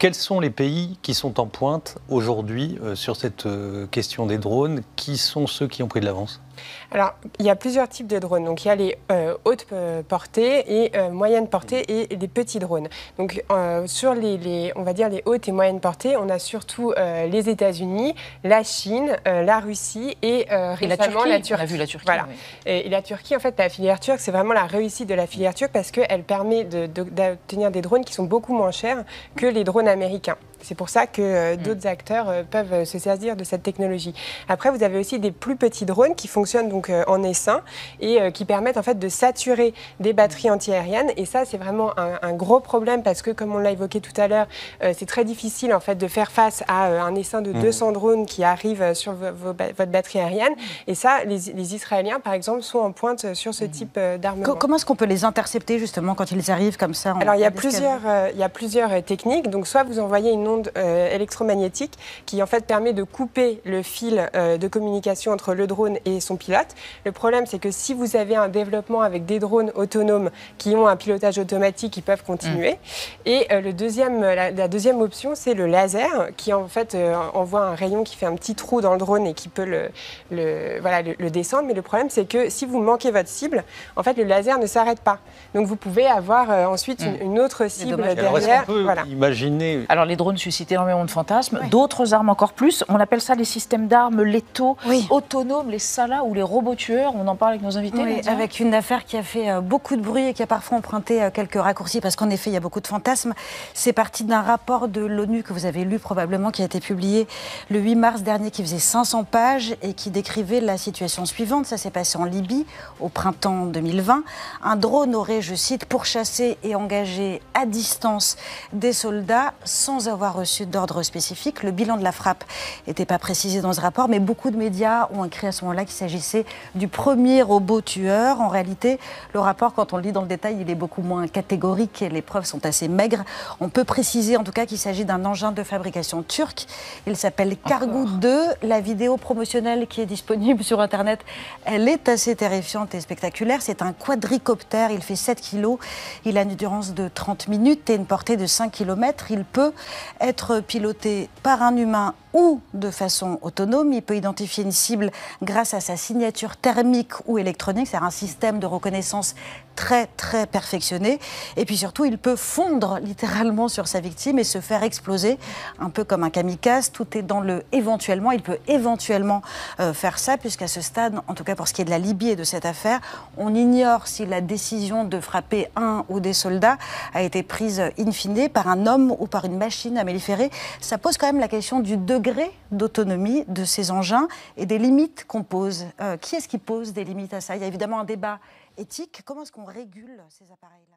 Quels sont les pays qui sont en pointe aujourd'hui sur cette question des drones? Qui sont ceux qui ont pris de l'avance? Alors, il y a plusieurs types de drones. Donc, il y a les hautes portées et moyennes portées et les petits drones. Donc, sur on va dire les hautes et moyennes portées, on a surtout les États-Unis, la Chine, la Russie et récemment la Turquie. On a vu la Turquie. Voilà. Oui. Et la Turquie, en fait, la filière turque, c'est vraiment la réussite de la filière turque parce qu'elle permet d'obtenir des drones qui sont beaucoup moins chers que les drones américains. C'est pour ça que d'autres acteurs peuvent se saisir de cette technologie. Après, vous avez aussi des plus petits drones qui fonctionnent donc en essaim et qui permettent en fait de saturer des batteries antiaériennes. Et ça, c'est vraiment un gros problème parce que, comme on l'a évoqué tout à l'heure, c'est très difficile en fait de faire face à un essaim de 200 drones qui arrivent sur votre batterie aérienne. Et ça, les Israéliens, par exemple, sont en pointe sur ce type d'armement. Comment est-ce qu'on peut les intercepter justement quand ils arrivent comme ça? Alors, il y a plusieurs techniques. Donc, soit vous envoyez une onde électromagnétique qui en fait permet de couper le fil de communication entre le drone et son pilote. Le problème, c'est que si vous avez un développement avec des drones autonomes qui ont un pilotage automatique, ils peuvent continuer. Et la deuxième option, c'est le laser qui en fait envoie un rayon qui fait un petit trou dans le drone et qui peut le descendre. Mais le problème, c'est que si vous manquez votre cible, en fait, le laser ne s'arrête pas. Donc, vous pouvez avoir ensuite une autre cible derrière. Alors, est-ce qu'on peut imaginer... Alors, les drones suscitent énormément de fantasmes. D'autres armes encore plus. On appelle ça les systèmes d'armes létaux, autonomes, les Salah ou les robots tueurs. On en parle avec nos invités. Oui, avec une affaire qui a fait beaucoup de bruit et qui a parfois emprunté quelques raccourcis parce qu'en effet, il y a beaucoup de fantasmes. C'est parti d'un rapport de l'ONU que vous avez lu probablement, qui a été publié le 8 mars dernier, qui faisait 500 pages et qui décrivait la situation suivante. Ça s'est passé en Libye au printemps 2020. Un drone aurait, je cite, pourchassé et engagé à distance des soldats sans avoir reçu d'ordre spécifique. Le bilan de la frappe n'était pas précisé dans ce rapport, mais beaucoup de médias ont écrit à ce moment-là qu'il s'agissait du premier robot tueur. En réalité, le rapport, quand on le lit dans le détail, il est beaucoup moins catégorique et les preuves sont assez maigres. On peut préciser en tout cas qu'il s'agit d'un engin de fabrication turque. Il s'appelle Kargou 2. La vidéo promotionnelle qui est disponible sur Internet, elle est assez terrifiante et spectaculaire. C'est un quadricoptère, il fait 7 kilos. Il a une endurance de 30 minutes et une portée de 5 km. Il peut être piloté par un humain ou de façon autonome. Il peut identifier une cible grâce à sa signature thermique ou électronique. C'est un système de reconnaissance très, très perfectionné. Et puis surtout, il peut fondre littéralement sur sa victime et se faire exploser, un peu comme un kamikaze. Tout est dans le éventuellement. Il peut éventuellement faire ça, puisqu'à ce stade, en tout cas pour ce qui est de la Libye et de cette affaire, on ignore si la décision de frapper un ou des soldats a été prise in fine par un homme ou par une machine à melliférer. Ça pose quand même la question du degré d'autonomie de ces engins et des limites qu'on pose. Qui est-ce qui pose des limites à ça? Il y a évidemment un débat éthique. Comment est-ce qu'on régule ces appareils-là?